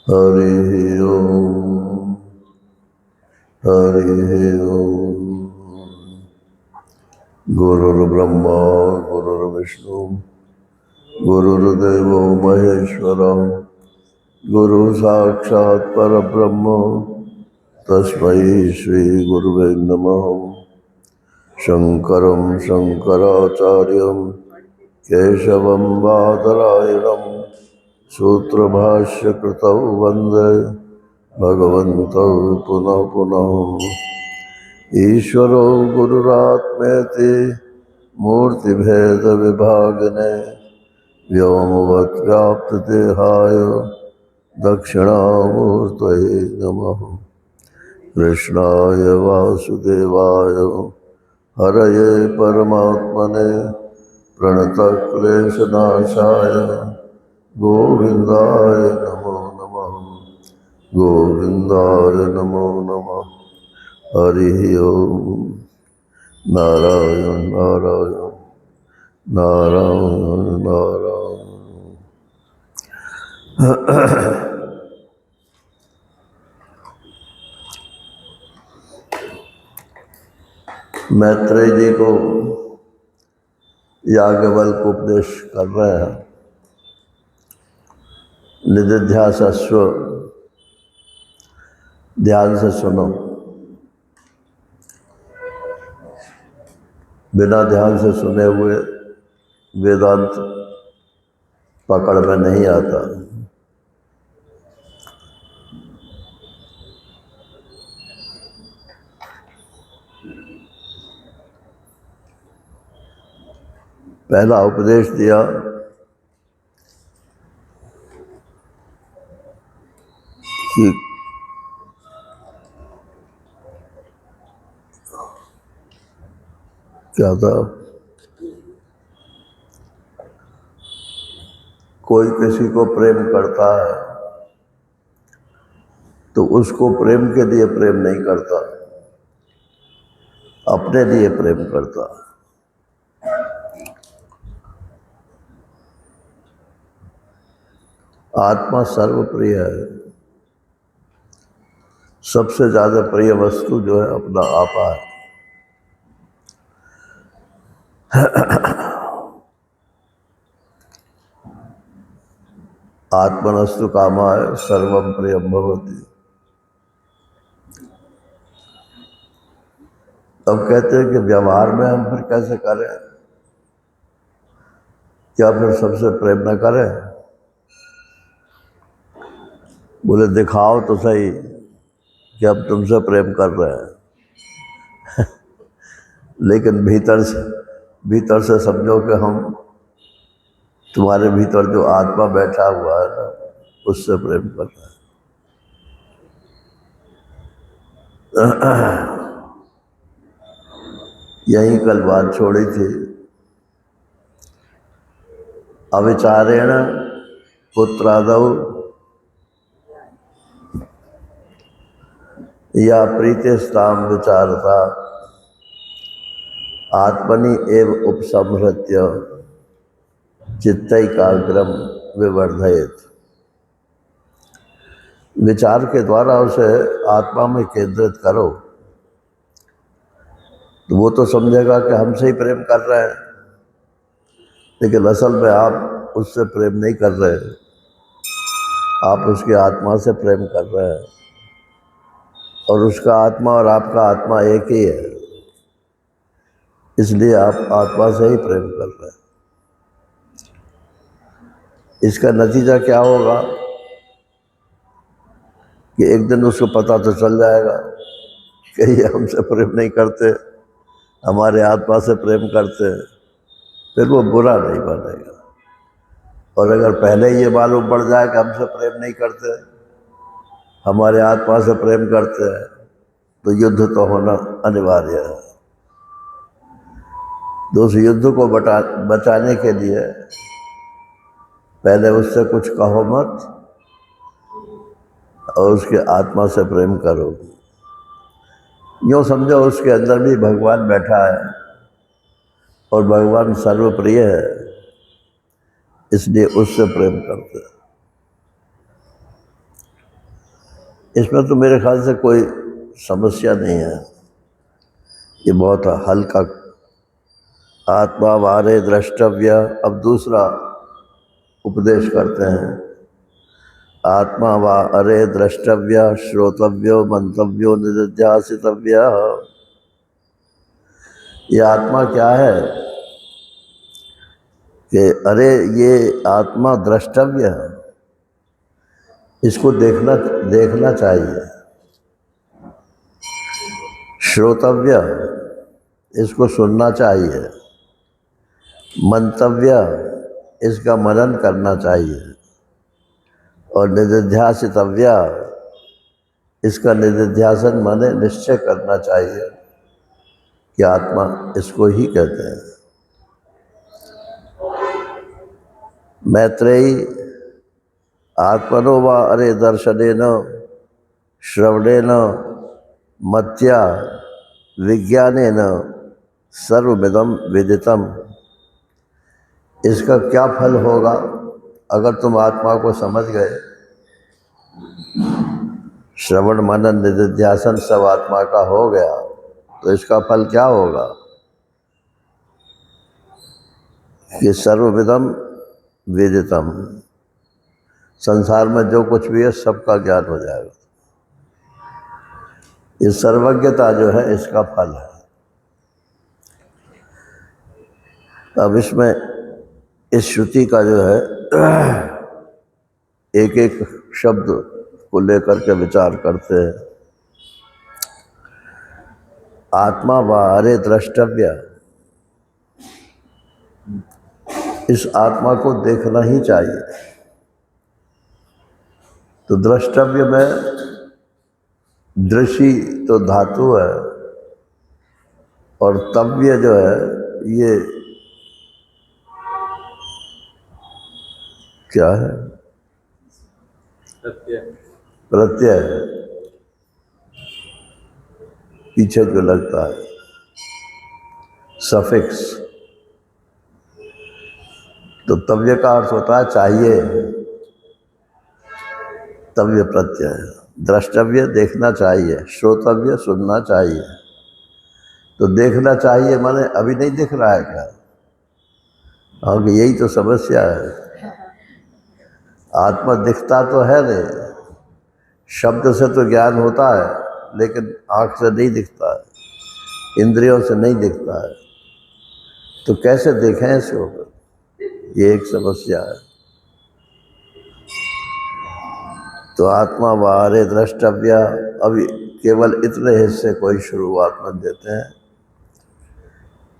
हरि ओम हरि ओम। गुरुर्ब्रह्मा गुरुर्विष्णु गुरुर्देवो महेश्वरः गुरु साक्षात् परब्रह्म तस्मै श्री गुरुवे नमः। शंकरं शंकराचार्यं केशवं बादरायणं सूत्रभाष्यकृतौ वन्दे भगवन्तौ पुनः पुनः। ईश्वरो गुरुरात्मेति मूर्तिभेदविभागिने व्योमवद्व्याप्तदेहाय दक्षिणामूर्तये नमः। कृष्णाय वासुदेवाय हरये परमात्मने प्रणतक्लेशनाशाय गोविन्दाय नमो नमः। गोविन्दाय नमो नमः। हरि ओम। नारायण नारायण नारायण नारायण। मैत्रेय जी को याज्ञवल्क्य को उपदेश कर रहे हैं। निधिध्यासस्व, ध्यान से सुनो। बिना ध्यान से सुने हुए वेदांत पकड़ में नहीं आता। पहला उपदेश दिया कि क्या था, कोई किसी को प्रेम करता है तो उसको प्रेम के लिए प्रेम नहीं करता, अपने लिए प्रेम करता। आत्मा सर्वप्रिय है। सबसे ज्यादा प्रिय वस्तु जो है अपना आपा है। आत्मनस्तु कामाय सर्वं प्रियं भवति। अब कहते हैं कि व्यवहार में हम फिर कैसे करें, क्या फिर सबसे प्रेम न करें? बोले दिखाओ तो सही कि हम तुमसे प्रेम कर रहे हैं, लेकिन भीतर से समझो कि हम तुम्हारे भीतर जो आत्मा बैठा हुआ है ना, उससे प्रेम कर रहे हैं। यही कल बात छोड़ी थी। अविचारेण पुत्रादौ या प्रीतिस्ताम विचारता आत्मनि एव उपसंहृत्य चित्तैकाग्रम विवर्धयेत्। विचार के द्वारा उसे आत्मा में केंद्रित करो तो वो तो समझेगा कि हमसे ही प्रेम कर रहे हैं, लेकिन असल में आप उससे प्रेम नहीं कर रहे, आप उसकी आत्मा से प्रेम कर रहे हैं, और उसका आत्मा और आपका आत्मा एक ही है, इसलिए आप आत्मा से ही प्रेम कर रहे हैं। इसका नतीजा क्या होगा कि एक दिन उसको पता तो चल जाएगा कि ये हमसे प्रेम नहीं करते, हमारे आत्मा से प्रेम करते हैं, फिर वो बुरा नहीं बनेगा। और अगर पहले ही ये मालूम पड़ जाए कि हमसे प्रेम नहीं करते, हमारे आत्मा से प्रेम करते हैं, तो युद्ध तो होना अनिवार्य है। तो उस युद्ध को बचाने के लिए पहले उससे कुछ कहो मत और उसके आत्मा से प्रेम करो। यूँ समझो उसके अंदर भी भगवान बैठा है और भगवान सर्वप्रिय है, इसलिए उससे प्रेम करते हैं। इसमें तो मेरे ख्याल से कोई समस्या नहीं है, ये बहुत हल्का। आत्मा वारे द्रष्टव्य। अब दूसरा उपदेश करते हैं, आत्मा वा अरे द्रष्टव्य श्रोतव्यो मंतव्यो निध्यासितव्य। ये आत्मा क्या है कि अरे ये आत्मा द्रष्टव्य है, इसको देखना चाहिए। श्रोतव्य, इसको सुनना चाहिए। मंतव्य, इसका मनन करना चाहिए। और निधिध्यासितव्य, इसका निधिध्यासन माने निश्चय करना चाहिए कि आत्मा इसको ही कहते हैं। मैत्रेयी आत्मनो वा अरे दर्शनेन श्रवणेन मत्या विज्ञानेन सर्वमिदं विदितम। इसका क्या फल होगा अगर तुम आत्मा को समझ गए? श्रवण मनन निधिध्यासन सब आत्मा का हो गया, तो इसका फल क्या होगा कि सर्वविदम वेदितम, संसार में जो कुछ भी है सबका ज्ञान हो जाएगा। ये सर्वज्ञता जो है इसका फल है। अब इसमें इस श्रुति का जो है एक एक शब्द को लेकर के विचार करते हैं। आत्मा वारे द्रष्टव्य, इस आत्मा को देखना ही चाहिए। तो द्रष्टव्य में दृषि तो धातु है, और तव्य जो है ये क्या है? प्रत्यय है, पीछे जो लगता है सफिक्स। तो तव्य का अर्थ होता है चाहिए, तव्य प्रत्यय। द्रष्टव्य देखना चाहिए, श्रोतव्य सुनना चाहिए। तो देखना चाहिए माने अभी नहीं दिख रहा है क्या? हाँ, यही तो समस्या है। आत्मा दिखता तो है नहीं, शब्द से तो ज्ञान होता है लेकिन आँख से नहीं दिखता है, इंद्रियों से नहीं दिखता है। तो कैसे देखें इसको? ये एक समस्या है। तो आत्मा वारे द्रष्टव्य, अभी केवल इतने हिस्से को ही शुरुआत में देते हैं।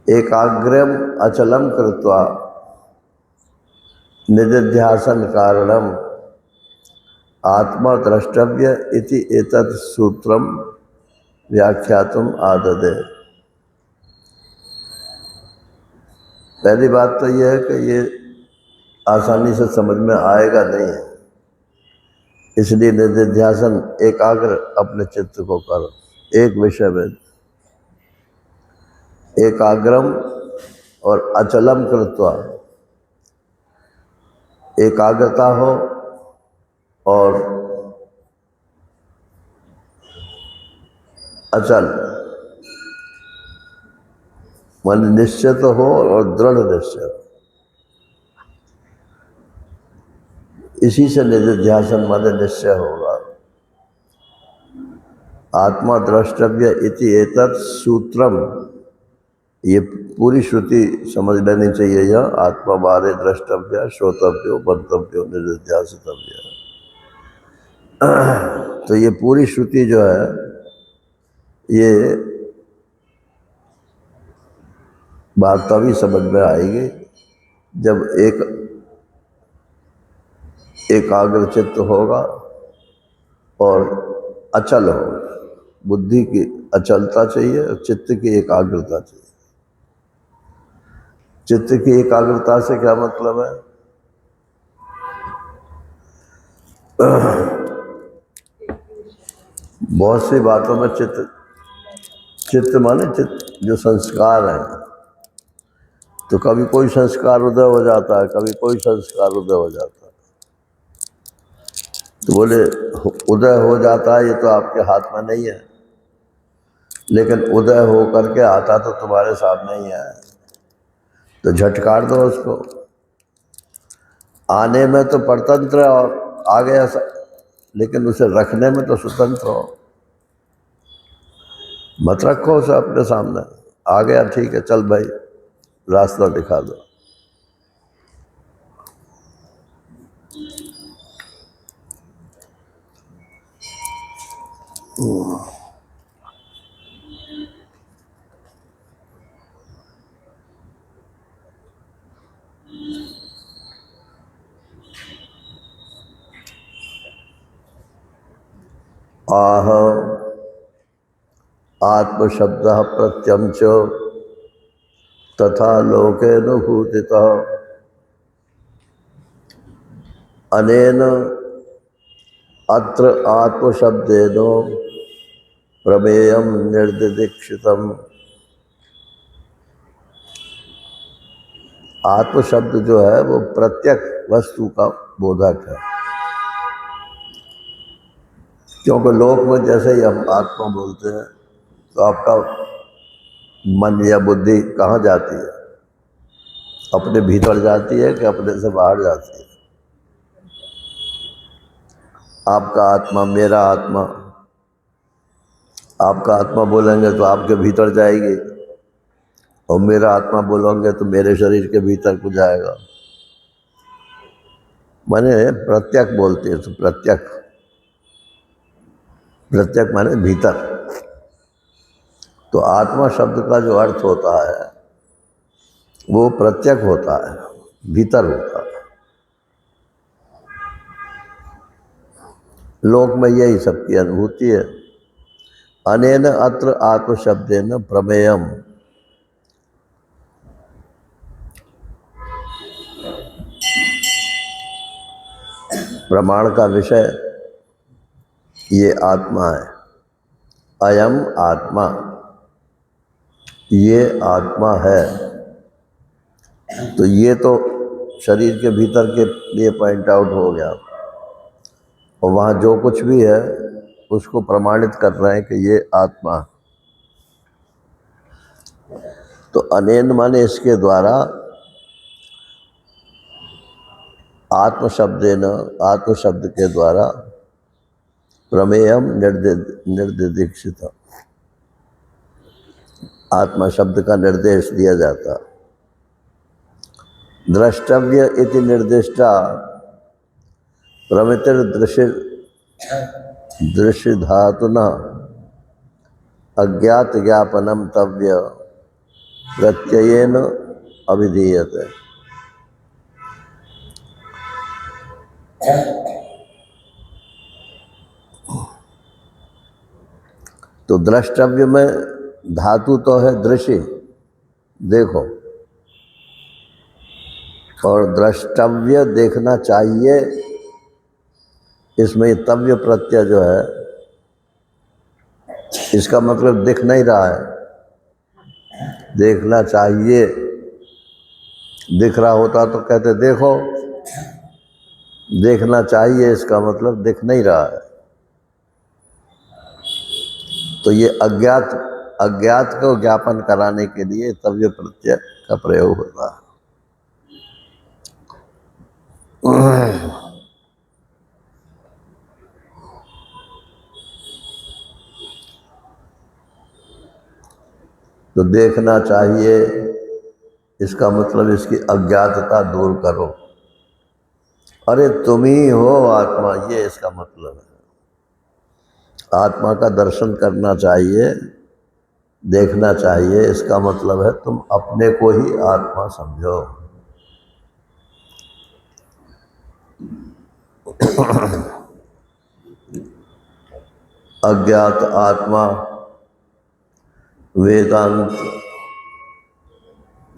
एकाग्रम अचलम कृत्वा निधिध्यासन कारणम आत्मा द्रष्टव्य इति एतत् सूत्रम व्याख्यातुम आददे। पहली बात तो यह है कि ये आसानी से समझ में आएगा नहीं है, इसलिए निधिध्यासन एकाग्र अपने चित्त को करो एक विषय में। एकाग्रम और अचलम कृत्वा, एकाग्रता हो और अचल मन निश्चय तो हो और दृढ़ निश्चय हो। इसी से निधिध्यासन मन निश्चय होगा। आत्मा द्रष्टव्य इति एतत् सूत्रम, ये पूरी श्रुति समझ लेनी चाहिए। यह आत्मा वारे द्रष्टव्य श्रोतव्यो मंतव्यो निधिध्यासितव्य। तो ये पूरी श्रुति जो है ये बात तभी समझ में आएगी जब एकाग्र चित्त होगा और अचल हो। बुद्धि की अचलता चाहिए और चित्त की एकाग्रता चाहिए। चित्त की एकाग्रता से क्या मतलब है? बहुत सी बातों में चित्त माने चित्त जो संस्कार है, तो कभी कोई संस्कार उदय हो जाता है, कभी कोई संस्कार उदय हो जाता है। तो बोले उदय हो जाता है ये तो आपके हाथ में नहीं है, लेकिन उदय हो करके आता तो तुम्हारे सामने ही है, तो झटकार दो उसको। आने में तो परतंत्र और आ गया, लेकिन उसे रखने में तो स्वतंत्र हो। मत रखो उसे अपने सामने। आ गया ठीक है, चल भाई रास्ता दिखा दो। आह आत्मशब्द प्रत्यम च तथा लोकेनुभूतितः अनेन अत्र आत्मशब्देन प्रमेयम निर्दिदीक्षितम। आत्म शब्द जो है वो प्रत्यक्ष वस्तु का बोधक है, क्योंकि लोक में जैसे ही हम आत्मा बोलते हैं तो आपका मन या बुद्धि कहाँ जाती है? अपने भीतर जाती है कि अपने से बाहर जाती है? आपका आत्मा, मेरा आत्मा, आपका आत्मा बोलेंगे तो आपके भीतर जाएगी, और मेरा आत्मा बोलोगे तो मेरे शरीर के भीतर को जाएगा। माने प्रत्यक्ष बोलते हैं तो प्रत्यक्ष, प्रत्यक्ष माने भीतर। तो आत्मा शब्द का जो अर्थ होता है वो प्रत्यक्ष होता है, भीतर होता है। लोक में यही सबकी अनुभूति है। अनेन अत्र आत्मशब्देन प्रमेयम, प्रमाण का विषय ये आत्मा है। अयम आत्मा, ये आत्मा है। तो ये तो शरीर के भीतर के लिए पॉइंट आउट हो गया, और वहाँ जो कुछ भी है उसको प्रमाणित कर रहे हैं कि ये आत्मा। तो अनेन माने इसके द्वारा, आत्म शब्देन, आत्म शब्द के द्वारा, प्रमेयम निर्दिदीक्षित, आत्मा शब्द का निर्देश दिया जाता। द्रष्टव्य इति निर्दिष्टा प्रमितिर्दृश्य दृश्य धातुना अज्ञात ज्ञापनम तव्य प्रत्ययेन अभिधीयते। तो द्रष्टव्य में धातु तो है दृश्य, देखो, और द्रष्टव्य देखना चाहिए, इसमें तव्य प्रत्यय जो है इसका मतलब दिख नहीं रहा है, देखना चाहिए। दिख रहा होता तो कहते देखो, देखना चाहिए इसका मतलब दिख नहीं रहा है। तो ये अज्ञात, अज्ञात को ज्ञापन कराने के लिए तव्य प्रत्यय का प्रयोग होता है। तो देखना चाहिए इसका मतलब इसकी अज्ञातता दूर करो। अरे तुम ही हो आत्मा, ये इसका मतलब है। आत्मा का दर्शन करना चाहिए, देखना चाहिए, इसका मतलब है तुम अपने को ही आत्मा समझो। अज्ञात आत्मा वेदांत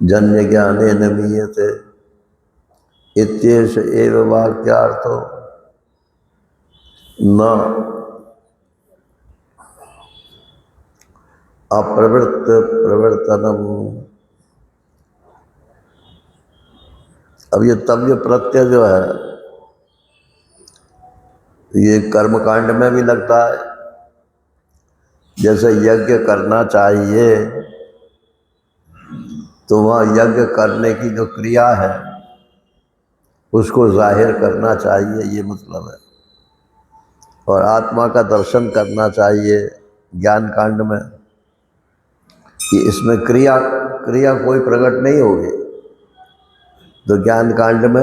जन्य ज्ञाने न मीयते इत्येष एव वाक्यार्थो न अप्रवृत्त प्रवर्तनम। अब ये तव्य प्रत्यय जो है ये कर्मकांड में भी लगता है। जैसे यज्ञ करना चाहिए तो वह यज्ञ करने की जो क्रिया है उसको जाहिर करना चाहिए, ये मतलब है। और आत्मा का दर्शन करना चाहिए ज्ञान कांड में, कि इसमें क्रिया क्रिया कोई प्रकट नहीं होगी। तो ज्ञान कांड में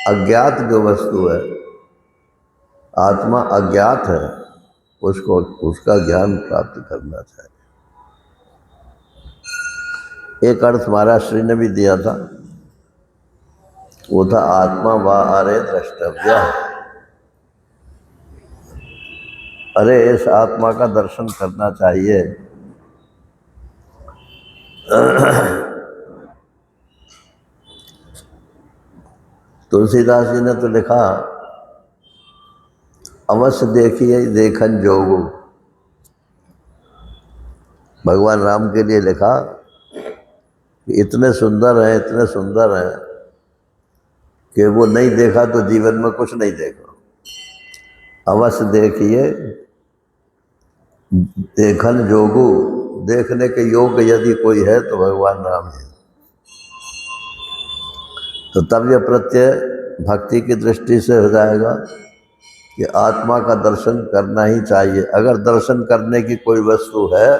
अज्ञात जो वस्तु है, आत्मा अज्ञात है, उसको उसका ज्ञान प्राप्त करना चाहिए। एक अर्थ महाराज श्री ने भी दिया था, वो था आत्मा व अरे द्रष्टव्य। अरे इस आत्मा का दर्शन करना चाहिए। तुलसीदास जी ने तो लिखा, अवश्य देखिए देखन जोगु। भगवान राम के लिए लिखा कि इतने सुंदर हैं, इतने सुंदर हैं कि वो नहीं देखा तो जीवन में कुछ नहीं देखा। अवश्य देखिए देखन जोगु, देखने के योग्य यदि कोई है तो भगवान राम है। तो तब यह प्रत्यय भक्ति की दृष्टि से हो जाएगा कि आत्मा का दर्शन करना ही चाहिए। अगर दर्शन करने की कोई वस्तु है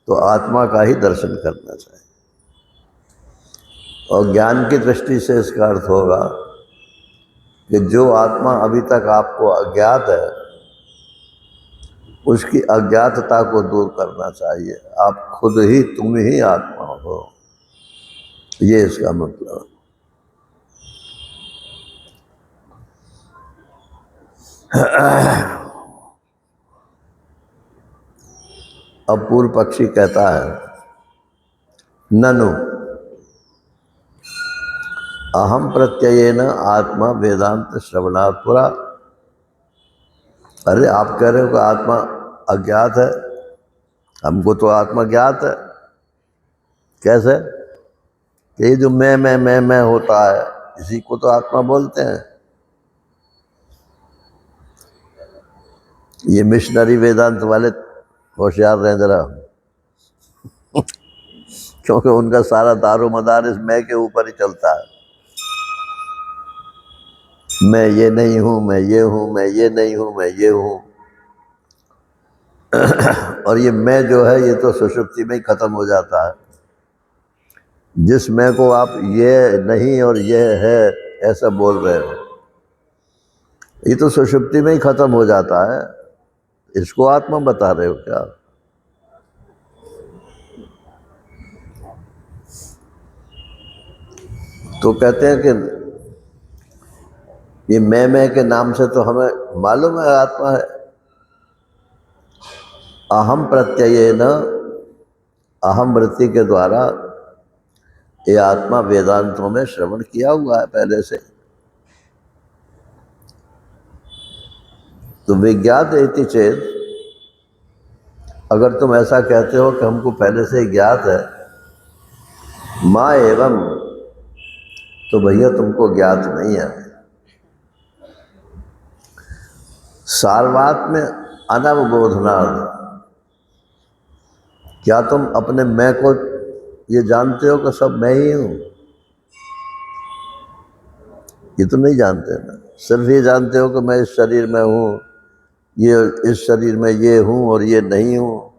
तो आत्मा का ही दर्शन करना चाहिए। और ज्ञान की दृष्टि से इसका अर्थ होगा कि जो आत्मा अभी तक आपको अज्ञात है, उसकी अज्ञातता को दूर करना चाहिए। आप खुद ही, तुम ही आत्मा हो, ये इसका मतलब। अब पूर्व पक्षी कहता है, ननु अहम प्रत्ययेन आत्मा वेदांत श्रवणात् पुरा। अरे आप कह रहे हो कि आत्मा अज्ञात है, हमको तो आत्मा ज्ञात है। कैसे? कि ये जो मैं होता है, इसी को तो आत्मा बोलते हैं। ये मिशनरी वेदांत वाले होशियार रहे जरा, क्योंकि उनका सारा दारो मदार इस मैं के ऊपर ही चलता है। मैं ये नहीं हूँ, मैं ये हूँ, मैं ये नहीं हूँ, मैं ये हूँ। और ये मैं जो है ये तो सुषुप्ति में ही खत्म हो जाता है। जिस मैं को आप ये नहीं और ये है ऐसा बोल रहे हो, ये तो सुषुप्ति में ही खत्म हो जाता है। इसको आत्मा बता रहे हो क्या? तो कहते हैं कि ये मैं के नाम से तो हमें मालूम है आत्मा है। अहम प्रत्यय न, अहम वृत्ति के द्वारा ये आत्मा वेदांतों में श्रवण किया हुआ है पहले से। तो विज्ञात इति चेत, अगर तुम ऐसा कहते हो कि हमको पहले से ही ज्ञात है, माँ एवं, तो भैया तुमको ज्ञात नहीं है। सार्वात्म अनवबोधनार्थ, क्या तुम अपने मैं को ये जानते हो कि सब मैं ही हूँ? ये तो नहीं जानते ना। सिर्फ ये जानते हो कि मैं इस शरीर में हूँ, ये इस शरीर में ये हूँ और ये नहीं हूँ,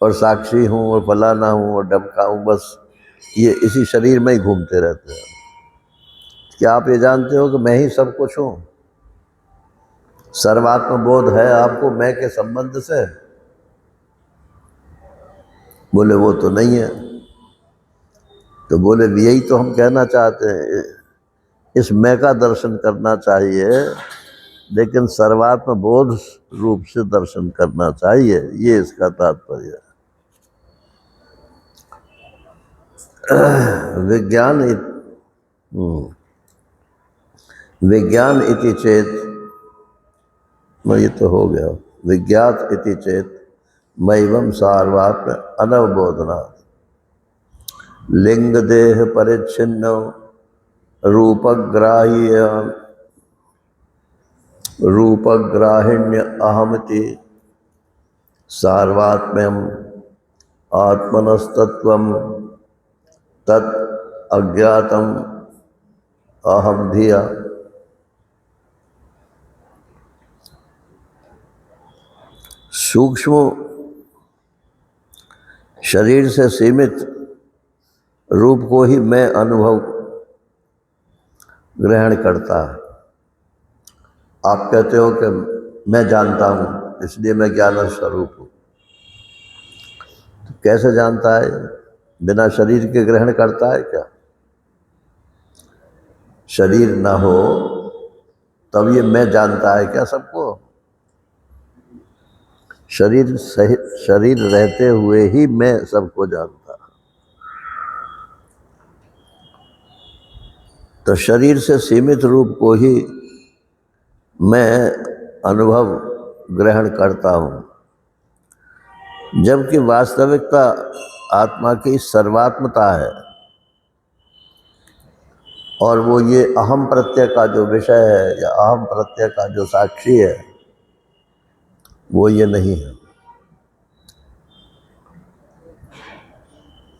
और साक्षी हूँ और फलाना हूँ और डमका हूँ, बस ये इसी शरीर में ही घूमते रहते हैं। क्या आप ये जानते हो कि मैं ही सब कुछ हूँ? सर्वात्म बोध है आपको मैं के संबंध से? बोले वो तो नहीं है। तो बोले यही तो हम कहना चाहते हैं, इस मैं का दर्शन करना चाहिए, लेकिन सर्वात्म बोध रूप से दर्शन करना चाहिए, ये इसका तात्पर्य है। विज्ञान विज्ञान इति चेत, ये तो हो गया। विज्ञात इति चेत मैवम सार्वात्म अनवबोधना लिंग देह परिच्छिन्न रूपग्राह्य रूपग्राहिण्य अहमिति सार्वात्म्यम आत्मनस्तत्वम तत् अज्ञातम अहम धिया। सूक्ष्म शरीर से सीमित रूप को ही मैं अनुभव ग्रहण करता है। आप कहते हो कि मैं जानता हूँ इसलिए मैं ज्ञान स्वरूप हूँ, तो कैसे जानता है? बिना शरीर के ग्रहण करता है क्या? शरीर ना हो तब ये मैं जानता है क्या सबको? शरीर रहते हुए ही मैं सबको जानता। तो शरीर से सीमित रूप को ही मैं अनुभव ग्रहण करता हूँ, जबकि वास्तविकता आत्मा की सर्वात्मता है। और वो ये अहम प्रत्यय का जो विषय है या अहम प्रत्यय का जो साक्षी है वो ये नहीं है।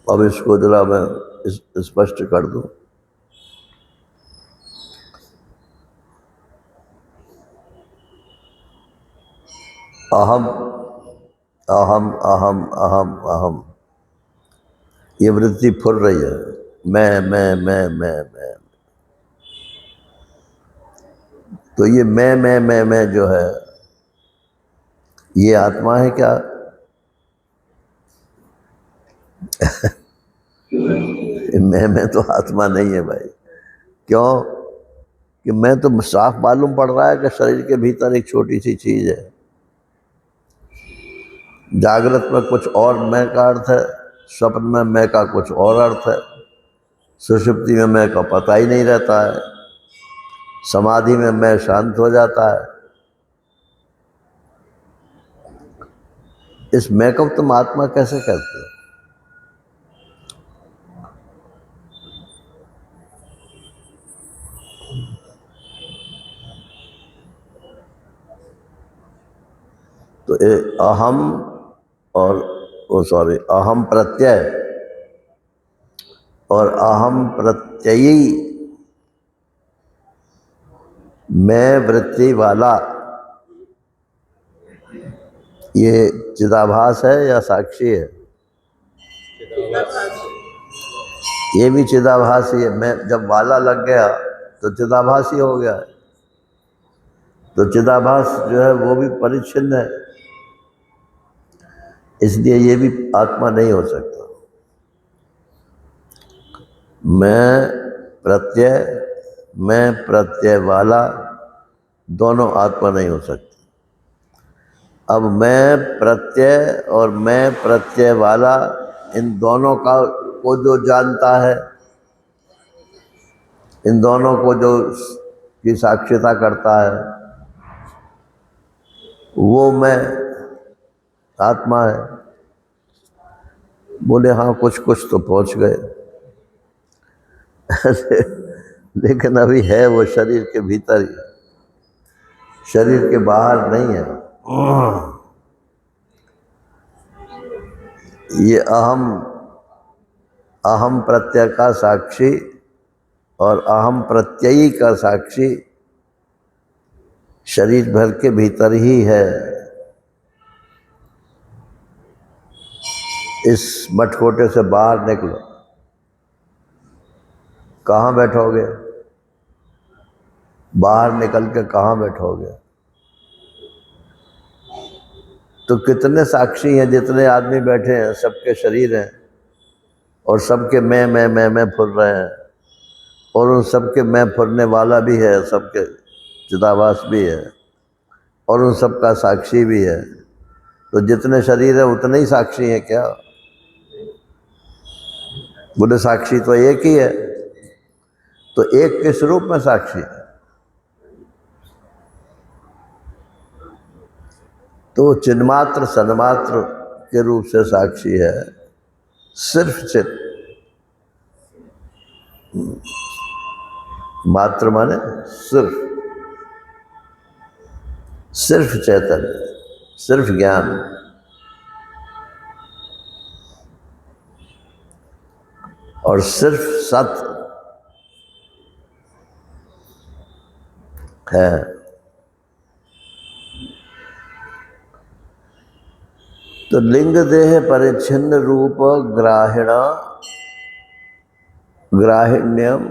अब इसको जरा मैं स्पष्ट कर दूं। अहम अहम अहम अहम अहम ये वृत्ति फुर रही है। मैं। तो ये मैं जो है ये आत्मा है क्या? मैं तो आत्मा नहीं है भाई। क्यों? कि मैं तो साफ मालूम पड़ रहा है कि शरीर के भीतर एक छोटी सी चीज है। जागृत में कुछ और मैं का अर्थ है, स्वप्न में मैं का कुछ और अर्थ है, सुषुप्ति में मैं का पता ही नहीं रहता है, समाधि में मैं शांत हो जाता है। इस मैं को तुम आत्मा कैसे कहते हो? तो अहम और अहम प्रत्यय और अहम प्रत्ययी मैं वृत्ति वाला ये चिदाभास है या साक्षी है? ये भी चिदाभास ही है। मैं जब वाला लग गया तो चिदाभास ही हो गया है। तो चिदाभास जो है वो भी परिच्छिन्न है, इसलिए ये भी आत्मा नहीं हो सकता। मैं प्रत्यय वाला दोनों आत्मा नहीं हो सकते। अब मैं प्रत्यय और मैं प्रत्यय वाला इन दोनों को जो जानता है, इन दोनों को जो की साक्षिता करता है वो मैं आत्मा है। बोले हाँ कुछ तो पहुंच गए। लेकिन अभी है वो शरीर के भीतर ही, शरीर के बाहर नहीं है। ये अहम प्रत्यय का साक्षी और अहम प्रत्ययी का साक्षी शरीर भर के भीतर ही है। इस मटकोटे से बाहर निकलो, कहाँ बैठोगे? बाहर निकल के कहाँ बैठोगे? तो कितने साक्षी हैं? जितने आदमी बैठे हैं सबके शरीर हैं और सबके मैं फुर रहे हैं, और उन सबके मैं फुरने वाला भी है, सबके चिदाभास भी है और उन सबका साक्षी भी है। तो जितने शरीर है उतने ही साक्षी हैं क्या? बोले साक्षी तो एक ही है। तो एक किस रूप में साक्षी है? तो चिन्मात्र सन्मात्र के रूप से साक्षी है। सिर्फ चित, मात्र माने सिर्फ। सिर्फ चैतन्य, सिर्फ ज्ञान, और सिर्फ सत्य है। तो लिंग देह परिच्छिन्न रूप ग्राहिण्यम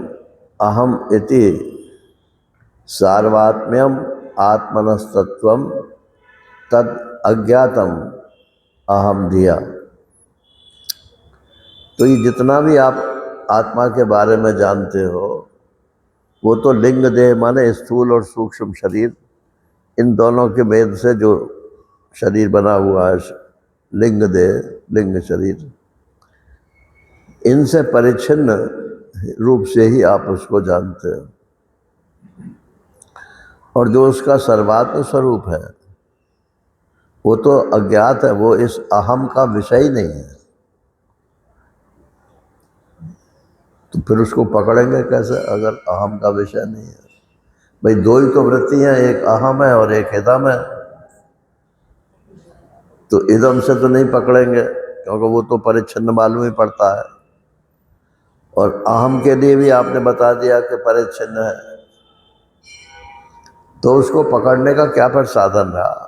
अहम इति सार्वात्म्यम आत्मनस्तत्वम तद अज्ञातम अहम धिया। तो ये जितना भी आप आत्मा के बारे में जानते हो, वो तो लिंग देह माने स्थूल और सूक्ष्म शरीर, इन दोनों के भेद से जो शरीर बना हुआ है, लिंग देह, लिंग शरीर, इनसे परिच्छिन्न रूप से ही आप उसको जानते हैं। और जो उसका सर्वात्म स्वरूप है वो तो अज्ञात है, वो इस अहम का विषय ही नहीं है। तो फिर उसको पकड़ेंगे कैसे अगर अहम का विषय नहीं है? भाई दो ही तो वृत्तियां, एक अहम है और एक इदम है। तो इदम से तो नहीं पकड़ेंगे क्योंकि वो तो परिच्छिन्न मालूम ही पड़ता है, और अहम के लिए भी आपने बता दिया कि परिच्छिन्न है। तो उसको पकड़ने का क्या फिर साधन रहा?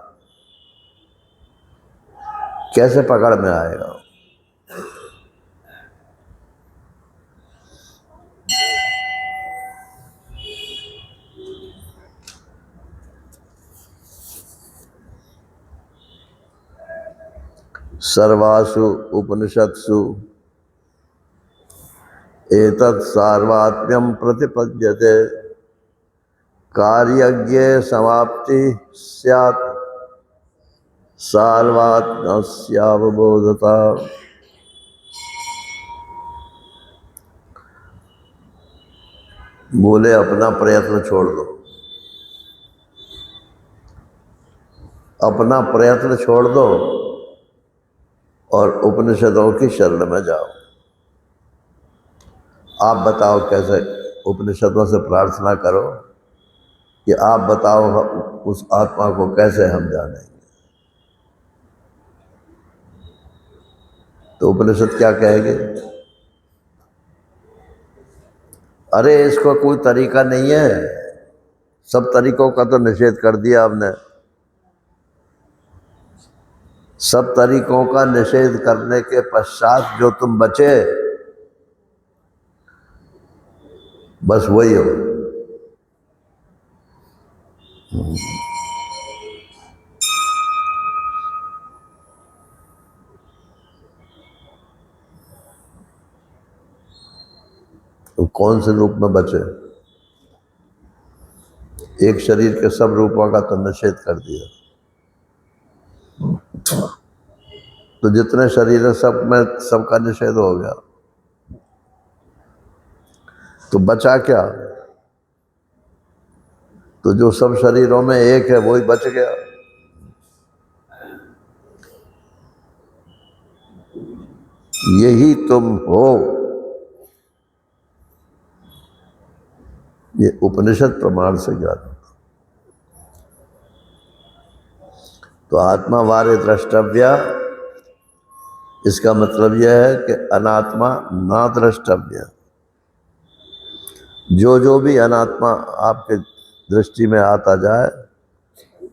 कैसे पकड़ में आएगा? सर्वासु उपनिषत्सु एतत् सार्वात्म्यम प्रतिपद्यते कार्यज्ञे समाप्ति स्यात् सार्वात्म्यस्यावबोधता। बोले अपना प्रयत्न छोड़ दो, अपना प्रयत्न छोड़ दो और उपनिषदों की शरण में जाओ। आप बताओ कैसे? उपनिषदों से प्रार्थना करो कि आप बताओ उस आत्मा को कैसे हम जानेंगे। तो उपनिषद क्या कहेंगे? अरे इसका कोई तरीका नहीं है, सब तरीकों का तो निषेध कर दिया आपने। सब तरीकों का निषेध करने के पश्चात जो तुम बचे, बस वही हो। तो कौन से रूप में बचे? एक शरीर के सब रूपों का तो निषेध कर दिया। तो जितने शरीर है सब में सबका निषेध हो गया, तो बचा क्या? तो जो सब शरीरों में एक है वही बच गया। यही तुम हो, ये उपनिषद प्रमाण से ज्ञात। तो आत्मा वारे द्रष्टव्या, इसका मतलब यह है कि अनात्मा ना द्रष्टव्य। जो भी अनात्मा आपके दृष्टि में आता जाए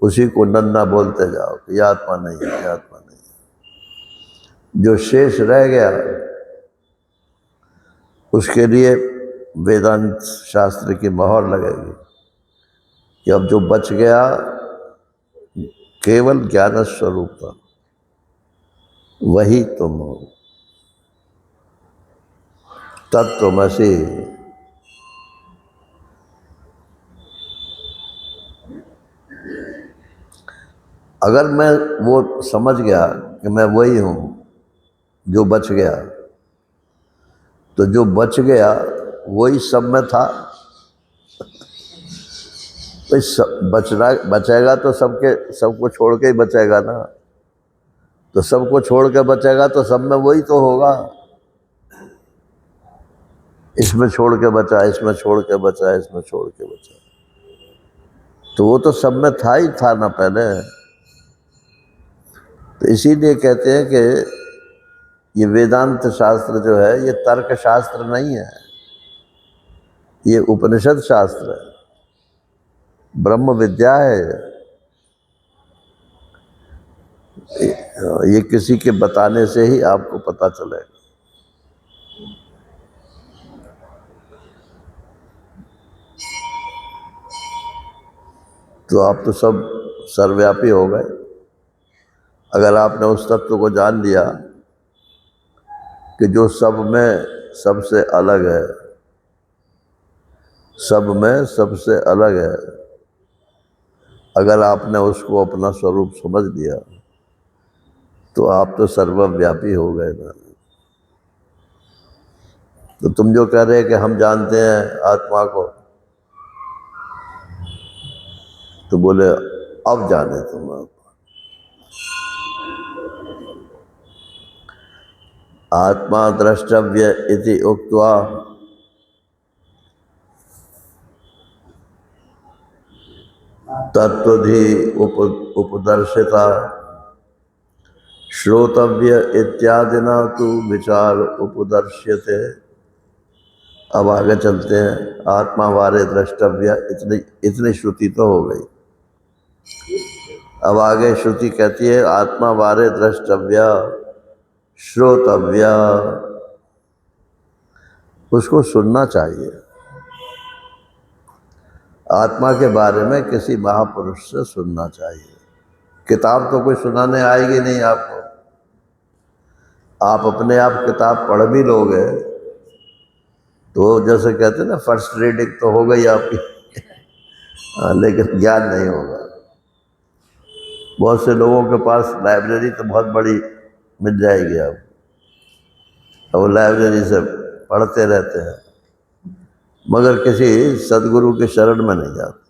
उसी को नन्ना बोलते जाओ, ये आत्मा नहीं है, ये आत्मा नहीं है। जो शेष रह गया उसके लिए वेदांत शास्त्र की मोहर लगेगी कि अब जो बच गया केवल ज्ञान स्वरूप था, वही तुम हो, तत्त्वमसि। अगर मैं वो समझ गया कि मैं वही हूँ जो बच गया, तो जो बच गया वही सब में था। तो बचेगा तो सबको छोड़ के ही बचेगा ना। तो सबको छोड़ के बचेगा तो सब में वही तो होगा। इसमें छोड़ के बचा, इसमें छोड़ के बचा, इसमें छोड़ के बचा। तो वो तो सब में था ही था ना पहले। तो इसीलिए कहते हैं कि ये वेदांत शास्त्र जो है ये तर्क शास्त्र नहीं है, ये उपनिषद शास्त्र है, ब्रह्म विद्या है। ये किसी के बताने से ही आपको पता चलेगा। तो आप तो सब सर्वव्यापी हो गए अगर आपने उस तत्व को जान लिया कि जो सब में सबसे अलग है, सब में सबसे अलग है। अगर आपने उसको अपना स्वरूप समझ लिया तो आप तो सर्वव्यापी हो गए ना। तो तुम जो कह रहे हैं कि हम जानते हैं आत्मा को, तो बोले अब जाने तुम। आत्मा द्रष्टव्य इति उक्त्वा तत्वधि उपदर्शिता श्रोतव्य इत्यादिना तो विचार उपदर्श्यते। अब आगे चलते हैं। आत्मा वारे द्रष्टव्य, इतनी श्रुति तो हो गई। अब आगे श्रुति कहती है आत्मा वारे द्रष्टव्य श्रोतव्य, उसको सुनना चाहिए। आत्मा के बारे में किसी महापुरुष से सुनना चाहिए। किताब तो कोई सुनाने आएगी नहीं आपको। आप अपने आप किताब पढ़ भी लोगे तो जैसे कहते हैं ना, फर्स्ट रीडिंग तो हो गई आपकी लेकिन ज्ञान नहीं होगा। बहुत से लोगों के पास लाइब्रेरी तो बहुत बड़ी मिल जाएगी आपको, वो लाइब्रेरी से पढ़ते रहते हैं मगर किसी सदगुरु के शरण में नहीं जाते।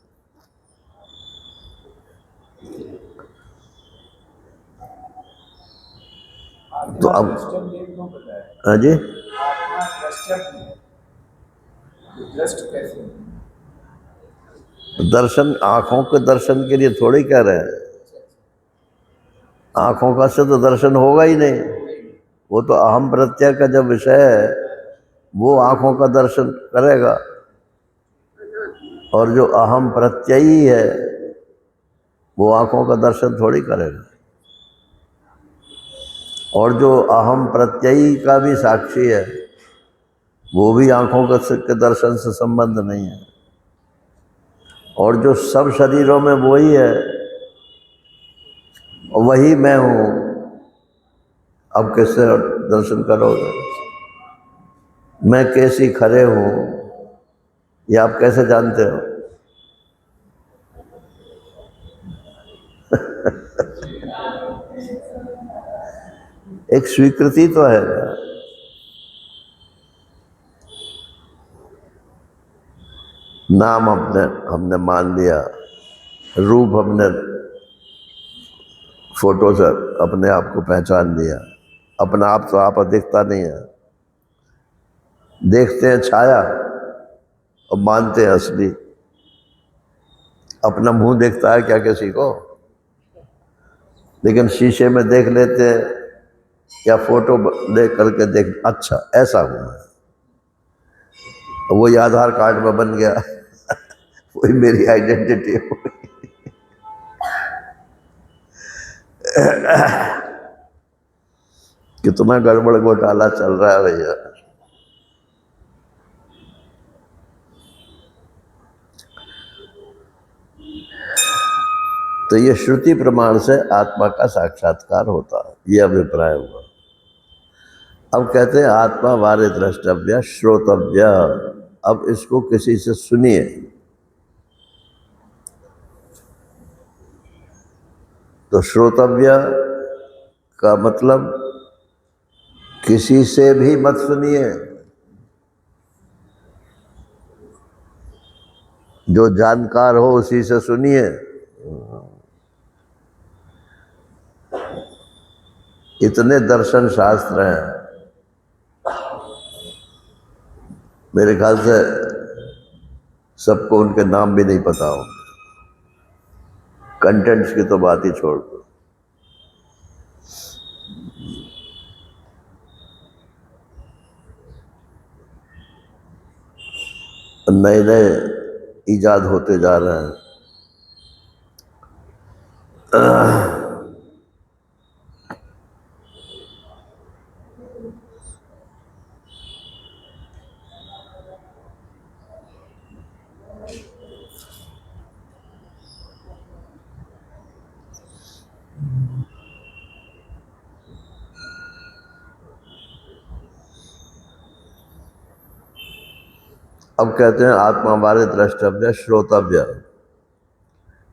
तो अब हाँ जी, दर्शन आंखों के दर्शन के लिए थोड़ी कह रहे हैं। आंखों का से तो दर्शन होगा ही नहीं। वो तो अहम प्रत्यय का जब विषय है वो आंखों का दर्शन करेगा, और जो अहम प्रत्ययी है वो आंखों का दर्शन थोड़ी करेगा। और जो अहम प्रत्ययी का भी साक्षी है वो भी आंखों के दर्शन से संबंध नहीं है। और जो सब शरीरों में वही है, वही मैं हूँ, अब कैसे दर्शन करोगे? मैं कैसी खड़े हूँ ये आप कैसे जानते हो? एक स्वीकृति तो है। नाम हमने मान लिया, रूप हमने फोटो से अपने आप को पहचान लिया। अपना आप तो आप दिखता नहीं है, देखते हैं छाया और मानते हैं असली। अपना मुंह देखता है क्या किसी को? लेकिन शीशे में देख लेते हैं या फोटो देख करके देख, अच्छा ऐसा हूँ मैं, वही आधार कार्ड में बन गया वही मेरी आइडेंटिटी हो गई। कितना गड़बड़ घोटाला चल रहा है भैया। तो ये श्रुति प्रमाण से आत्मा का साक्षात्कार होता है, ये अभिप्राय हुआ। अब कहते हैं आत्मा वारे द्रष्टव्य श्रोतव्य। अब इसको किसी से सुनिए। तो श्रोतव्य का मतलब किसी से भी मत सुनिए, जो जानकार हो उसी से सुनिए। इतने दर्शन शास्त्र हैं, मेरे ख्याल से सबको उनके नाम भी नहीं पता हो। कंटेंट्स की तो बात ही छोड़ दो। नए नए ईजाद होते जा रहे हैं। अब कहते हैं आत्मा हमारे द्रष्टव्य श्रोतव्य,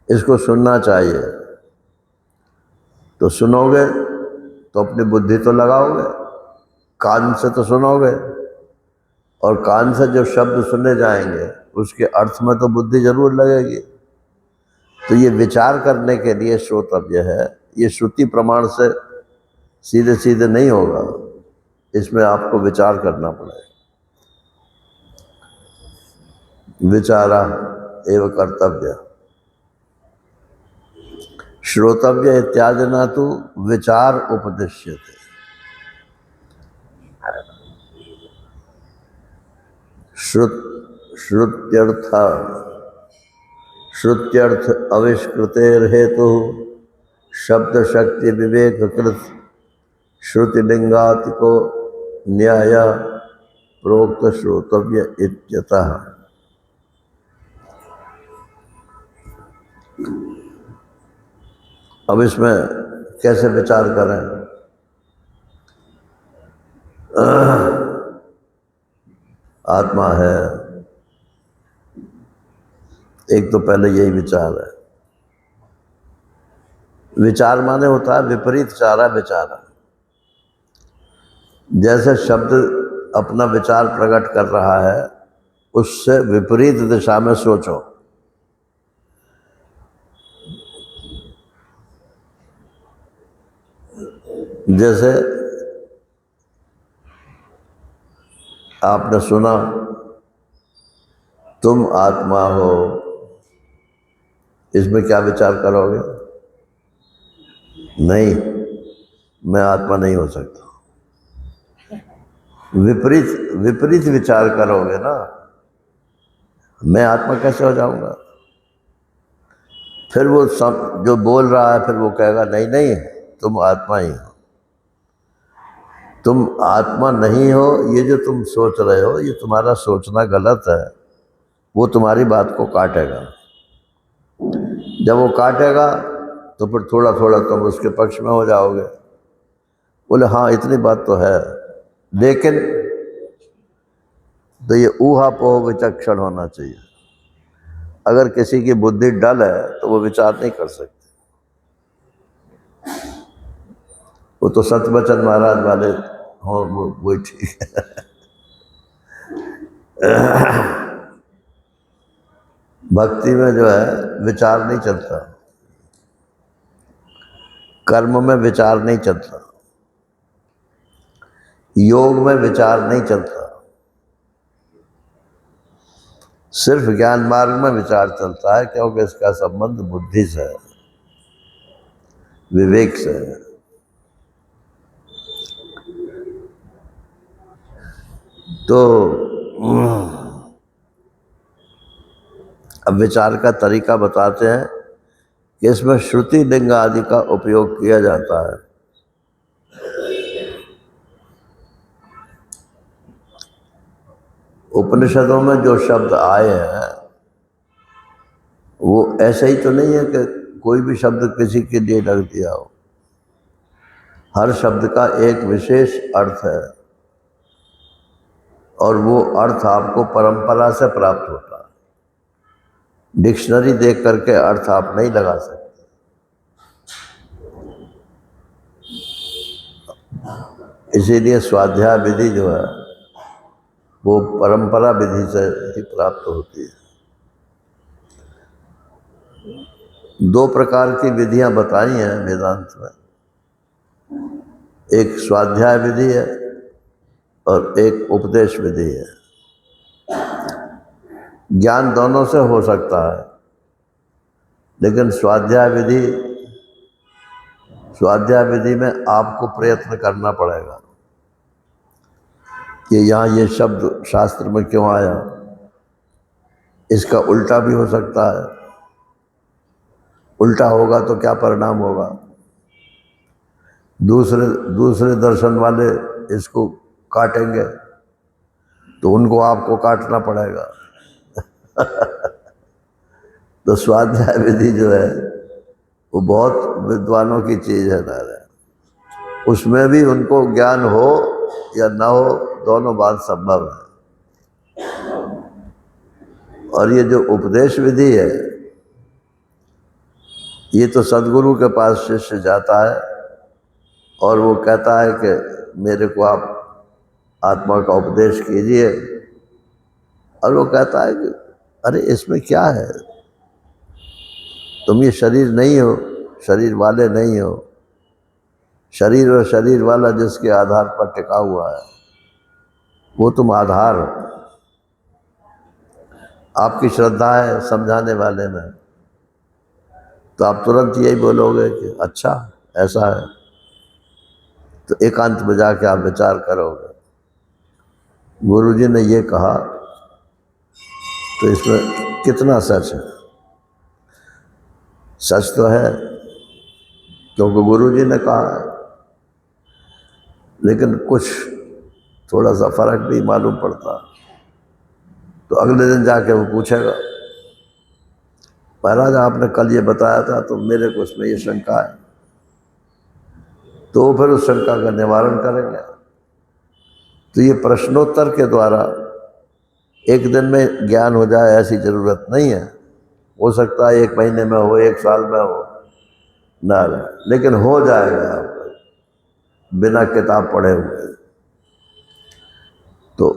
इसको सुनना चाहिए। तो सुनोगे तो अपनी बुद्धि तो लगाओगे, कान से तो सुनोगे, और कान से जो शब्द सुने जाएंगे उसके अर्थ में तो बुद्धि जरूर लगेगी। तो ये विचार करने के लिए श्रोतव्य है। ये श्रुति प्रमाण से सीधे सीधे नहीं होगा, इसमें आपको विचार करना पड़ेगा। विचारा एवं कर्तव्य। श्रोतव्य इत्यादि न तो विचार उपदिश्यते। श्रुत्यर्थ आविष्कृतेर हेतु शब्द शक्ति विवेक कृत श्रुतिलिंगातिको न्याय प्रोक्त श्रोतव्य इत्यतः। अब इसमें कैसे विचार करें? आत्मा है, एक तो पहले यही विचार है। विचार माने होता है विपरीत चारा विचारा। जैसे शब्द अपना विचार प्रकट कर रहा है, उससे विपरीत दिशा में सोचो। जैसे आपने सुना तुम आत्मा हो, इसमें क्या विचार करोगे? नहीं, मैं आत्मा नहीं हो सकता। विपरीत विचार करोगे ना, मैं आत्मा कैसे हो जाऊंगा? फिर वो सब जो बोल रहा है फिर वो कहेगा नहीं नहीं तुम आत्मा ही हो। तुम आत्मा नहीं हो, ये जो तुम सोच रहे हो ये तुम्हारा सोचना गलत है। वो तुम्हारी बात को काटेगा। जब वो काटेगा तो फिर थोड़ा थोड़ा तुम उसके पक्ष में हो जाओगे। बोले हाँ इतनी बात तो है, लेकिन तो ये ऊहापोह विचक्षण होना चाहिए। अगर किसी की बुद्धि डल है तो वो विचार नहीं कर सकते। वो तो सतवचन महाराज वाले हो, वो ठीक है। भक्ति में जो है विचार नहीं चलता, कर्म में विचार नहीं चलता, योग में विचार नहीं चलता, सिर्फ ज्ञान मार्ग में विचार चलता है, क्योंकि इसका संबंध बुद्धि से है, विवेक से है। तो अब विचार का तरीका बताते हैं कि इसमें श्रुति लिंग आदि का उपयोग किया जाता है। उपनिषदों में जो शब्द आए हैं वो ऐसे ही तो नहीं है कि कोई भी शब्द किसी के लिए लग दिया हो। हर शब्द का एक विशेष अर्थ है और वो अर्थ आपको परंपरा से प्राप्त होता है। डिक्शनरी देख करके अर्थ आप नहीं लगा सकते। इसीलिए स्वाध्याय विधि जो है वो परंपरा विधि से ही प्राप्त होती है। दो प्रकार की विधियां बताई हैं वेदांत में, एक स्वाध्याय विधि है और एक उपदेश विधि है। ज्ञान दोनों से हो सकता है, लेकिन स्वाध्याय विधि में आपको प्रयत्न करना पड़ेगा कि यहाँ ये शब्द शास्त्र में क्यों आया, इसका उल्टा भी हो सकता है, उल्टा होगा तो क्या परिणाम होगा। दूसरे दर्शन वाले इसको काटेंगे तो उनको आपको काटना पड़ेगा। तो स्वाध्याय विधि जो है वो बहुत विद्वानों की चीज़ है नारायण। उसमें भी उनको ज्ञान हो या ना हो, दोनों बात संभव है। और ये जो उपदेश विधि है, ये तो सदगुरु के पास शिष्य जाता है और वो कहता है कि मेरे को आप आत्मा का उपदेश कीजिए, और वो कहता है कि अरे इसमें क्या है, तुम ये शरीर नहीं हो, शरीर वाले नहीं हो। शरीर और शरीर वाला जिसके आधार पर टिका हुआ है वो तुम आधार हो। आपकी श्रद्धा है समझाने वाले में, तो आप तुरंत यही बोलोगे कि अच्छा ऐसा है, तो एकांत में जाके आप विचार करोगे गुरुजी ने ये कहा तो इसमें कितना सच है। सच तो है क्योंकि गुरुजी ने कहा है, लेकिन कुछ थोड़ा सा फर्क भी मालूम पड़ता तो अगले दिन जाके वो पूछेगा महाराज आपने कल ये बताया था तो मेरे को उसमें ये शंका है, तो फिर उस शंका का निवारण करेंगे। तो ये प्रश्नोत्तर के द्वारा एक दिन में ज्ञान हो जाए ऐसी जरूरत नहीं है। हो सकता है 1 महीने में हो, 1 साल में हो ना, लेकिन हो जाएगा आपको बिना किताब पढ़े हुए। तो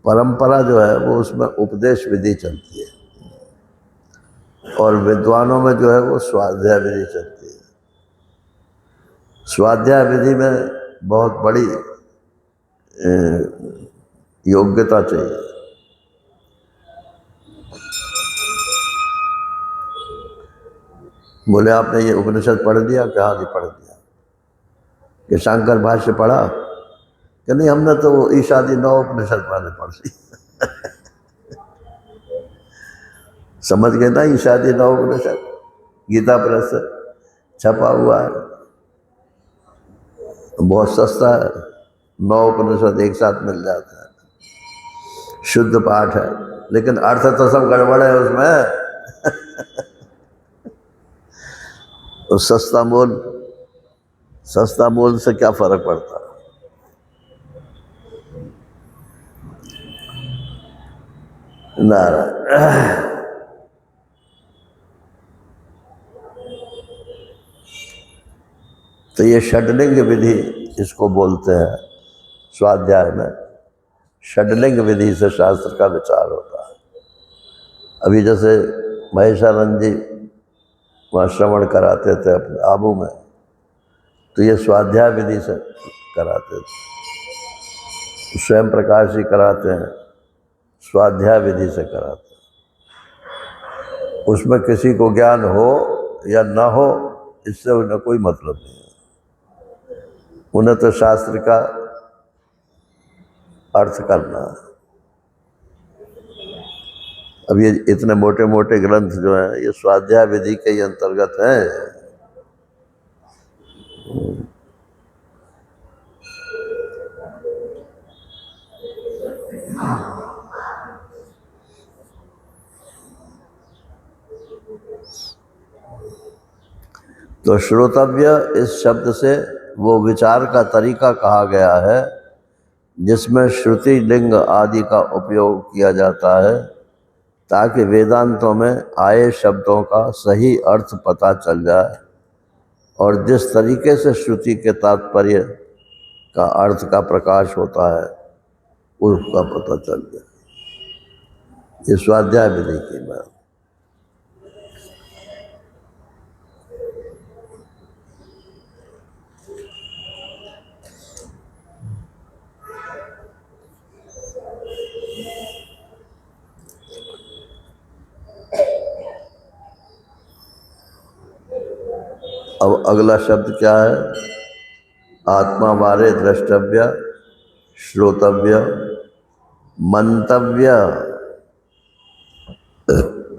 परंपरा जो है वो उसमें उपदेश विधि चलती है और विद्वानों में जो है वो स्वाध्याय विधि चलती है। स्वाध्याय विधि में बहुत बड़ी योग्यता चाहिए। बोले आपने ये उपनिषद पढ़ लिया? कहा जी पढ़ लिया। कि शंकर भाष्य पढ़ा? कि नहीं हमने तो ईशादी 9 उपनिषद वाले पढ़ ली। समझ गए ना, ईशादी 9 उपनिषद गीता प्रेस से छपा हुआ है, बहुत सस्ता है। 9 उपनिषद एक साथ मिल जाता है, शुद्ध पाठ है, लेकिन अर्थ तो सब गड़बड़ है उसमें। तो सस्ता मोल से क्या फर्क पड़ता है। नारायण। तो ये षडलिंग विधि इसको बोलते हैं। स्वाध्याय में षडलिंग विधि से शास्त्र का विचार होता है। अभी जैसे महेशानंद जी वहाँ श्रवण कराते थे अपने आबू में, तो ये स्वाध्याय विधि से कराते थे। स्वयं प्रकाश जी कराते हैं, स्वाध्याय विधि से कराते हैं। उसमें किसी को ज्ञान हो या ना हो इससे उन्हें कोई मतलब नहीं है। उन्हें तो शास्त्र का अर्थ करना है। अब ये इतने मोटे मोटे ग्रंथ जो हैं ये स्वाध्याय विधि के ही अंतर्गत हैं। तो श्रोतव्य इस शब्द से वो विचार का तरीका कहा गया है जिसमें श्रुति लिंग आदि का उपयोग किया जाता है ताकि वेदांतों में आए शब्दों का सही अर्थ पता चल जाए और जिस तरीके से श्रुति के तात्पर्य का अर्थ का प्रकाश होता है उसका पता चल जाए। ये स्वाध्याय विधि की बात। अब अगला शब्द क्या है? आत्मा बारे द्रष्टव्य, श्रोतव्य, मंतव्य।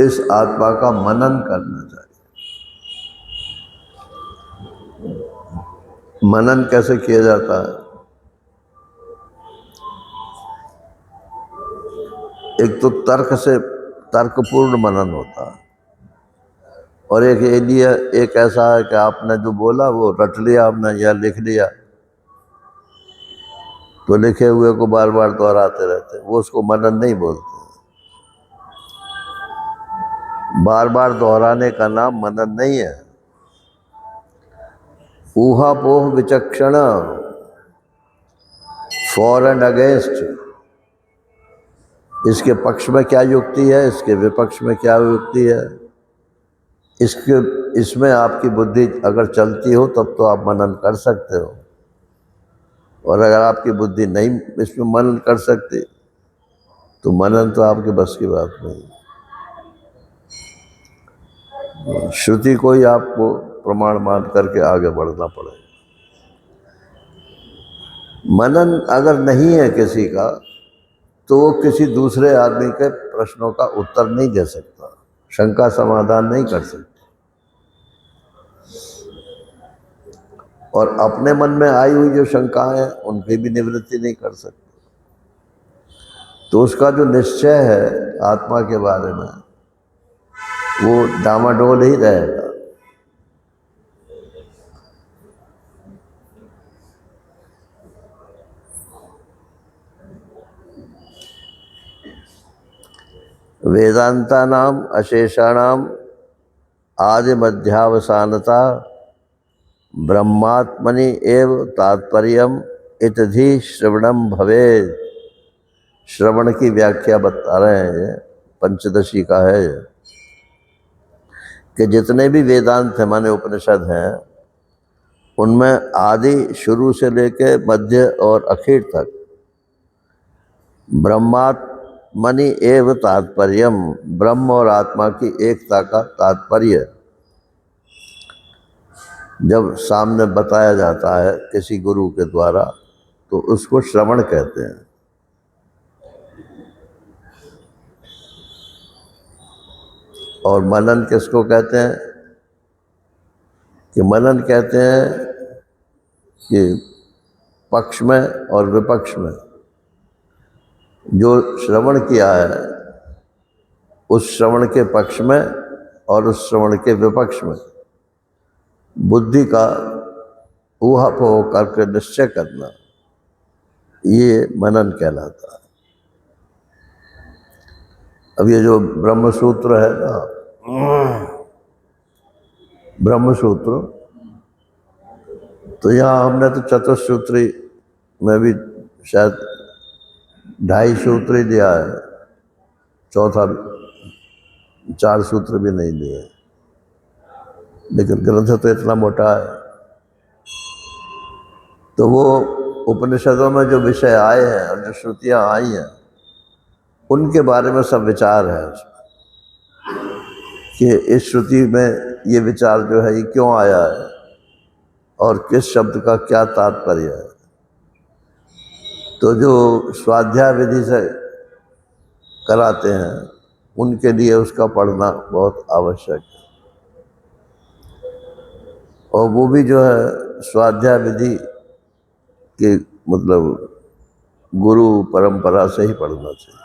इस आत्मा का मनन करना चाहिए। मनन कैसे किया जाता है? एक तो तर्कपूर्ण मनन होता है, और एक ऐसा है कि आपने जो बोला वो रट लिया आपने या लिख लिया, तो लिखे हुए को बार बार दोहराते रहते, वो उसको मनन नहीं बोलते। बार बार दोहराने का नाम मनन नहीं है। ऊहापोह विचक्षण, फॉर एंड अगेंस्ट, इसके पक्ष में क्या युक्ति है, इसके विपक्ष में क्या युक्ति है, इसमें आपकी बुद्धि अगर चलती हो तब तो आप मनन कर सकते हो, और अगर आपकी बुद्धि नहीं इसमें मनन कर सकती तो मनन तो आपके बस की बात नहीं। श्रुति को ही आपको प्रमाण मान करके आगे बढ़ना पड़ेगा। मनन अगर नहीं है किसी का, तो वो किसी दूसरे आदमी के प्रश्नों का उत्तर नहीं दे सकता, शंका समाधान नहीं कर सकता, और अपने मन में आई हुई जो शंकाएं हैं उनकी भी निवृत्ति नहीं कर सकता। तो उसका जो निश्चय है आत्मा के बारे में वो डामाडोल ही रहेगा। वेदांतानाम अशेषाणाम आदि मध्यावसानता ब्रह्मात्मनि एव तात्पर्यम इतधि श्रवणम भवेत्। श्रवण की व्याख्या बता रहे हैं, ये पंचदशी का है ये, कि जितने भी वेदांत है माने उपनिषद हैं, उनमें आदि शुरू से लेके मध्य और अखीर तक ब्रह्मात्मनि एव तात्पर्यम, ब्रह्म और आत्मा की एकता का तात्पर्य जब सामने बताया जाता है किसी गुरु के द्वारा, तो उसको श्रवण कहते हैं। और मनन किसको कहते हैं? कि मनन कहते हैं कि पक्ष में और विपक्ष में जो श्रवण किया है, उस श्रवण के पक्ष में और उस श्रवण के विपक्ष में बुद्धि का ऊहापोह करके निश्चय करना, ये मनन कहलाता है। अब ये जो ब्रह्म सूत्र है ना, ब्रह्म सूत्र, तो यहाँ हमने तो चतुसूत्री में भी शायद 2.5 सूत्र ही दिया है, चौथा 4 सूत्र भी नहीं दिए, लेकिन ग्रंथ तो इतना मोटा है। तो वो उपनिषदों में जो विषय आए हैं और जो श्रुतियाँ आई हैं, उनके बारे में सब विचार है उसमें, कि इस श्रुति में ये विचार जो है ये क्यों आया है और किस शब्द का क्या तात्पर्य है। तो जो स्वाध्याय विधि से कराते हैं उनके लिए उसका पढ़ना बहुत आवश्यक है, और वो भी जो है स्वाध्याय विधि के मतलब गुरु परंपरा से ही पढ़ना चाहिए।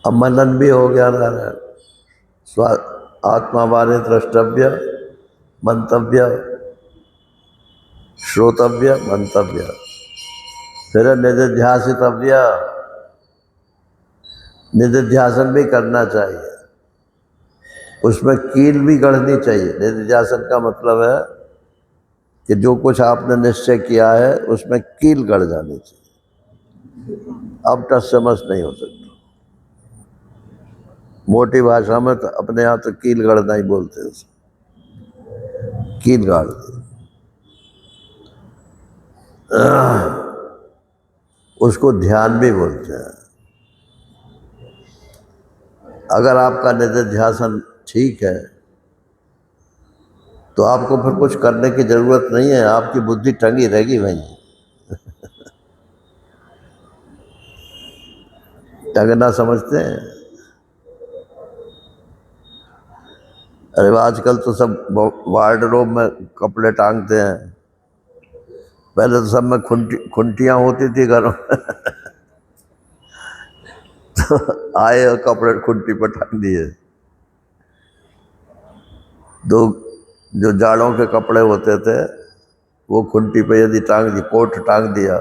अब मनन भी हो गया ना, आत्मा बारे द्रष्टव्य, मंतव्य, श्रोतव्य, मंतव्य, फिर निधिध्यासितव्य, निधिध्यासन भी करना चाहिए, उसमें कील भी गढ़नी चाहिए। निधिध्यासन का मतलब है कि जो कुछ आपने निश्चय किया है उसमें कील गढ़ जानी चाहिए, अब टस से मस नहीं हो सकता। मोटी भाषा में तो अपने यहाँ तो कील गढ़ना ही बोलते हैं, उसे कील गाड़ दी, उसको ध्यान भी बोलते हैं। अगर आपका निधिध्यासन ठीक है तो आपको फिर कुछ करने की जरूरत नहीं है, आपकी बुद्धि टंगी रहेगी वहीं। टंगना समझते हैं? अरे आजकल तो सब वार्डरोब में कपड़े टांगते हैं, पहले तो सब में खुंटियाँ होती थी घरों में। तो आए और कपड़े खुंटी पर टांग दिए। दो जो जाड़ों के कपड़े होते थे वो खुंटी पे यदि टांग दी, कोट टांग दिया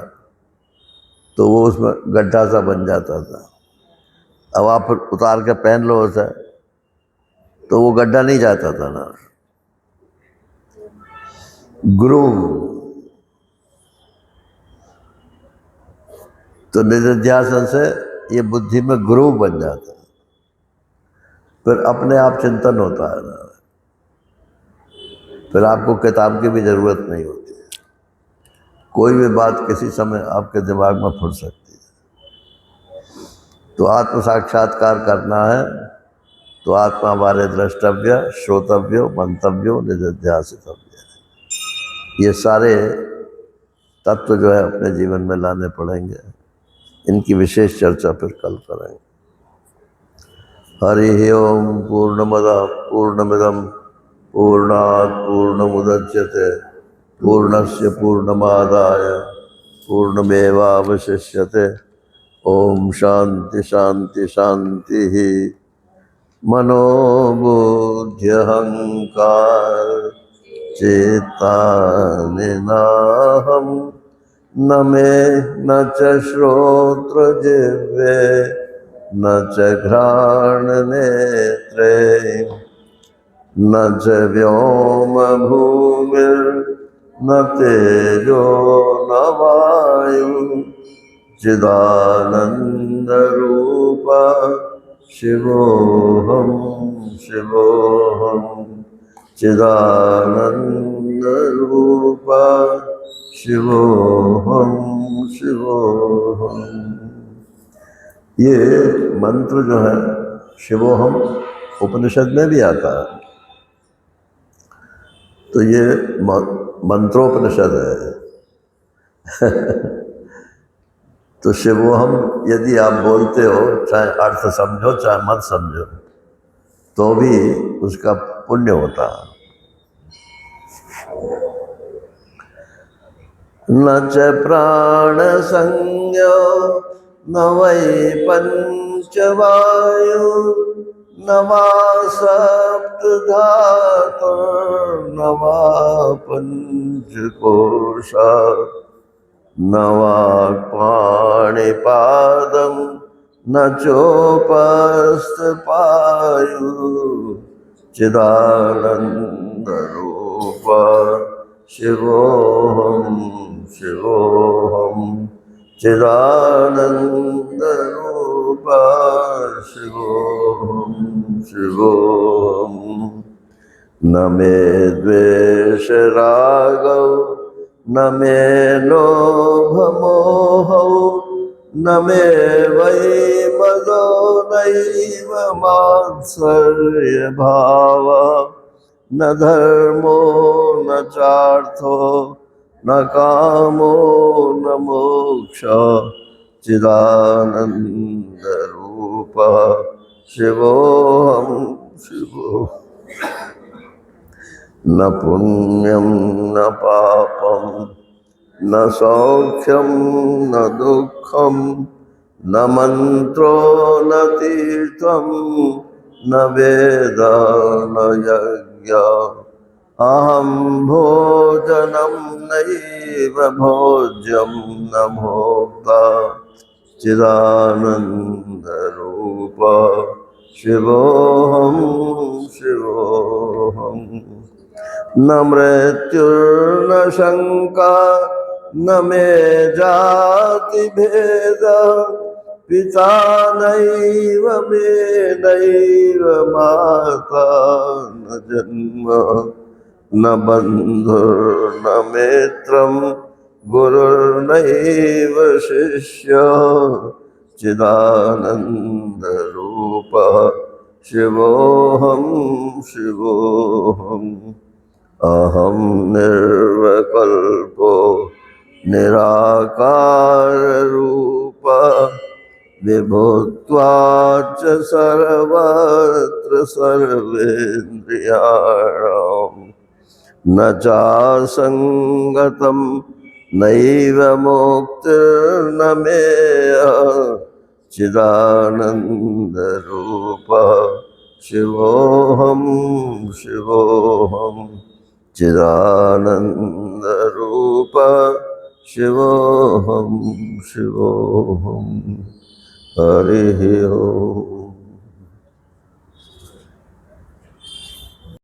तो वो उसमें गड्ढा सा बन जाता था। अब आप उतार के पहन लो उसे तो वो गड्ढा नहीं जाता था ना। गुरु तो निधिध्यासन से ये बुद्धि में गुरु बन जाता है, फिर अपने आप चिंतन होता है ना, फिर आपको किताब की भी जरूरत नहीं होती है। कोई भी बात किसी समय आपके दिमाग में फुट सकती है। तो आत्म साक्षात्कार करना है तो आत्मा हमारे द्रष्टव्य, श्रोतव्य, मंतव्यो, निधिध्यासितव्य, ये सारे तत्व जो है अपने जीवन में लाने पड़ेंगे। इनकी विशेष चर्चा फिर कल करेंगे। हरि ओम। पूर्णमदः पूर्णमिदं पूर्णात् पूर्णमुदच्यते पूर्णस्य पूर्णमादाय पूर्णमेवावशिष्यते। ओम शांति शांति शांति। मनोबुद्ध्यहंकार चेतानिनाहम् न मे न च श्रोत्रजिह्वे न च घ्राणनेत्रे न च व्योमभूमिर्न तेजो न वायु चिदानन्दरूप शिवोऽहं शिवोऽहं चिदानन्दरूप शिवोऽहं शिवोऽहं। ये मंत्र जो है शिवोहम उपनिषद में भी आता है, तो ये मंत्रोपनिषद है। तो शिवोहम यदि आप बोलते हो, चाहे अर्थ समझो चाहे मत समझो, तो भी उसका पुण्य होता है। न च प्राण संज्ञो न वै पंचवायु न वा सप्तधातुर्न वा पंचकोशा न वाक्पाणिपादं न चोपस्थपायु चिदानन्दरूप शिवोऽहं शिवोऽहं चिदानन्दरूप शिवोऽहं शिवोऽहं। न मे द्वेषरागौ न मे लोभमोहौ न मे वै मदो नैव मात्सर्यभाव न धर्मो न चार्थो न कामो न मोक्षः चिदानन्दरूप शिवोऽहं शिवोऽहं। न पुण्यं न पापं न सौख्यं न दुःखं न मंत्रो न तीर्थं न वेद न यज्ञ अहं भोजनं नैव भोज्यं न भोक्ता चिदानन्दरूप शिवोऽहं शिवोऽहं। न मृत्युर्न शंका न मे जाति भेद पिता नैव मे नैव माता न जन्म न बन्धुर्न मित्रं गुरुर्नैव शिष्य चिदानन्दरूप शिवोऽहं शिवोऽहम् अहं निर्विकल्पो निराकाररूप विभुत्वाच्च सर्वत्र सर्वेन्द्रियाणाम् न चासङ्गतं नैव मुक्तिर्न मेय चिदानन्दरूप शिवोऽहं शिवोऽहं चिदानन्दरूप शिवोऽहं शिवोऽहं हरिः ओम्।